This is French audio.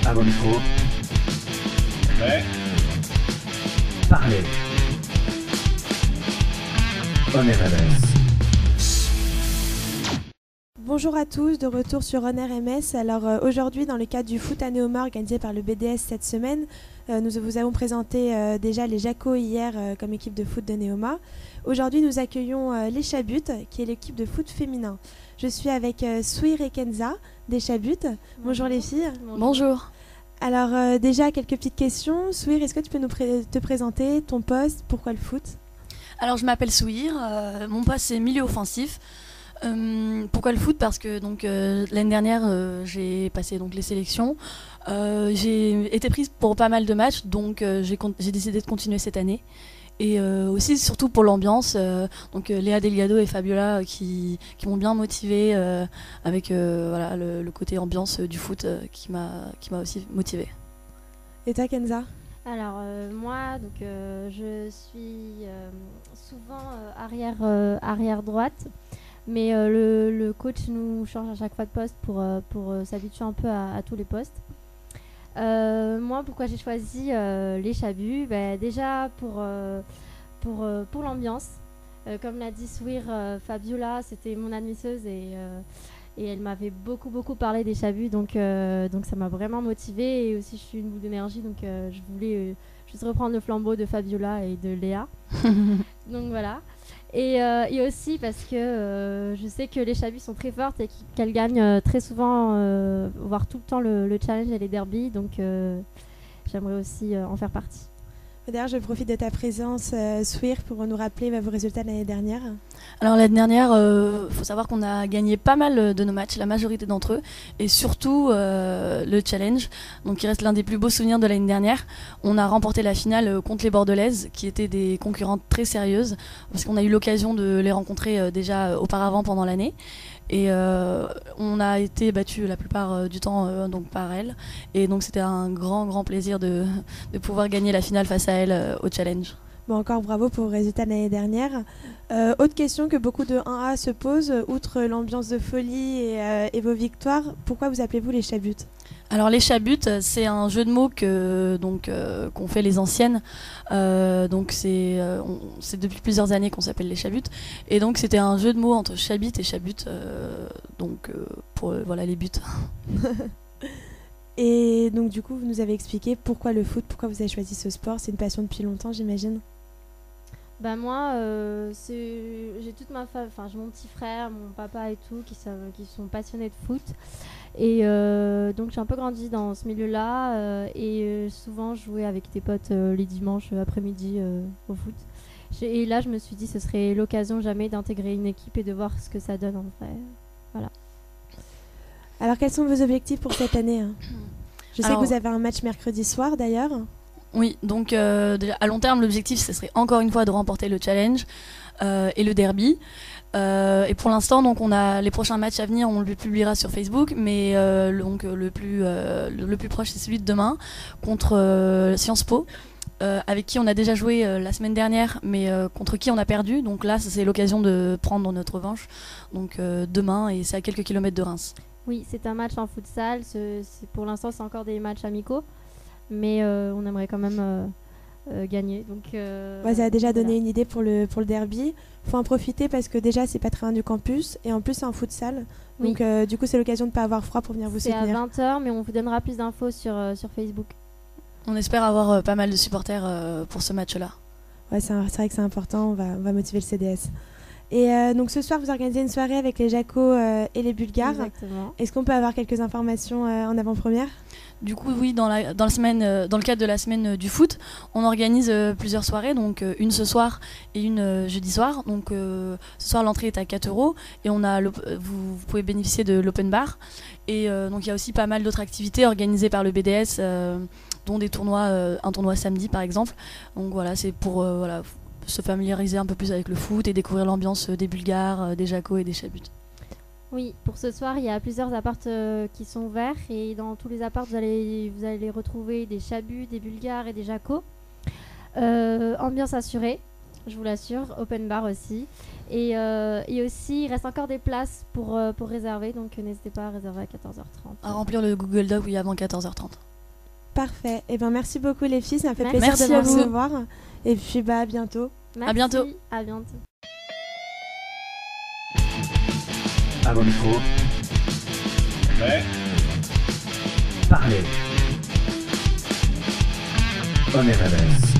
À vos micros. Ouais. Parlez. On est RMS. Bonjour à tous, de retour sur On Air MS. Alors aujourd'hui, dans le cadre du foot à Neoma organisé par le BDS cette semaine, nous vous avons présenté déjà les Jaco hier comme équipe de foot de Neoma. Aujourd'hui, nous accueillons les Chabuts, qui est l'équipe de foot féminin. Je suis avec Souir et Kenza des Chabuts. Bonjour les filles. Bonjour. Alors déjà, quelques petites questions. Souir, est-ce que tu peux te présenter ton poste, pourquoi le foot? Alors je m'appelle Souir, mon poste c'est milieu offensif. Pourquoi le foot? Parce que l'année dernière j'ai passé les sélections. J'ai été prise pour pas mal de matchs, donc j'ai décidé de continuer cette année. Et aussi surtout pour l'ambiance, Léa Delgado et Fabiola qui m'ont bien motivée avec le côté ambiance du foot qui m'a aussi motivée. Et toi Kenza? Alors moi, je suis souvent arrière droite, mais le coach nous change à chaque fois de poste pour s'habituer un peu à tous les postes. Moi, pourquoi j'ai choisi les Chabuts? Déjà pour l'ambiance. Comme l'a dit Souir, Fabiola, c'était mon admisseuse et elle m'avait beaucoup parlé des Chabuts, donc ça m'a vraiment motivée. Et aussi, je suis une boule d'énergie, donc je voulais juste reprendre le flambeau de Fabiola et de Léa. Donc voilà. Et aussi parce que je sais que les Chabuts sont très fortes et qu'elles gagnent très souvent, voire tout le temps, le challenge et les derbies. Donc j'aimerais aussi en faire partie. D'ailleurs, je profite de ta présence, Souir, pour nous rappeler vos résultats de l'année dernière. Alors l'année dernière, faut savoir qu'on a gagné pas mal de nos matchs, la majorité d'entre eux, et surtout le challenge, donc qui reste l'un des plus beaux souvenirs de l'année dernière. On a remporté la finale contre les Bordelaises, qui étaient des concurrentes très sérieuses, parce qu'on a eu l'occasion de les rencontrer déjà auparavant pendant l'année. Et on a été battus la plupart du temps par elles. Et donc c'était un grand plaisir de pouvoir gagner la finale face à elles au challenge. Bon, encore bravo pour vos résultats de l'année dernière. Autre question que beaucoup de 1A se posent, outre l'ambiance de folie et vos victoires, pourquoi vous appelez-vous les Chabuts? Alors les Chabuts, c'est un jeu de mots qu'ont fait les anciennes. C'est depuis plusieurs années qu'on s'appelle les Chabuts. Et donc c'était un jeu de mots entre Chabit et Chabut, pour les buts. Et donc du coup, vous nous avez expliqué pourquoi le foot, pourquoi vous avez choisi ce sport. C'est une passion depuis longtemps, j'imagine. Moi, j'ai toute ma famille, j'ai mon petit frère, mon papa et tout, qui sont passionnés de foot. Et donc j'ai un peu grandi dans ce milieu-là et souvent je jouais avec des potes les dimanches après-midi au foot. Et là, je me suis dit ce serait l'occasion jamais d'intégrer une équipe et de voir ce que ça donne en vrai. Voilà. Alors quels sont vos objectifs pour cette année? Je sais que vous avez un match mercredi soir d'ailleurs. Oui, donc à long terme, l'objectif, ce serait encore une fois de remporter le challenge et le derby. Et pour l'instant, donc on a les prochains matchs à venir, on le publiera sur Facebook, mais le plus proche, c'est celui de demain contre Sciences Po, avec qui on a déjà joué la semaine dernière, mais contre qui on a perdu. Donc là, c'est l'occasion de prendre notre revanche. Donc demain, et c'est à quelques kilomètres de Reims. Oui, c'est un match en futsal. Pour l'instant, c'est encore des matchs amicaux, mais on aimerait quand même gagner. Donc, ça a déjà donné une idée pour le derby. Il faut en profiter parce que déjà, c'est pas très loin du campus et en plus, c'est en futsal. Oui. Donc, du coup, c'est l'occasion de ne pas avoir froid pour venir vous soutenir. C'est à 20h, mais on vous donnera plus d'infos sur Facebook. On espère avoir pas mal de supporters pour ce match-là. Ouais, c'est vrai que c'est important. On va motiver le CDS. Et donc ce soir, vous organisez une soirée avec les Jaco et les Bulgares. Exactement. Est-ce qu'on peut avoir quelques informations en avant-première? Du coup, oui, dans le cadre de la semaine du foot, on organise plusieurs soirées, donc une ce soir et une jeudi soir. Donc ce soir, l'entrée est à 4 € et vous pouvez bénéficier de l'open bar. Et donc il y a aussi pas mal d'autres activités organisées par le BDS, dont des tournois, un tournoi samedi par exemple. Donc voilà, c'est pour se familiariser un peu plus avec le foot et découvrir l'ambiance des Bulgares, des Jaco et des Chabuts. Oui, pour ce soir, il y a plusieurs apparts qui sont ouverts et dans tous les apparts, vous allez retrouver des Chabuts, des Bulgares et des Jaco. Ambiance assurée, je vous l'assure, open bar aussi. Et aussi, il reste encore des places pour réserver, donc n'hésitez pas à réserver à 14h30. À remplir le Google Doc, oui, avant 14h30. Parfait. Et ben merci beaucoup les filles, ça m'a fait Merci. plaisir Merci de à vous vous. recevoir. Et puis à bientôt. Merci. bientôt. À bientôt. À vos micros, Ouais. parlez. On est adresse.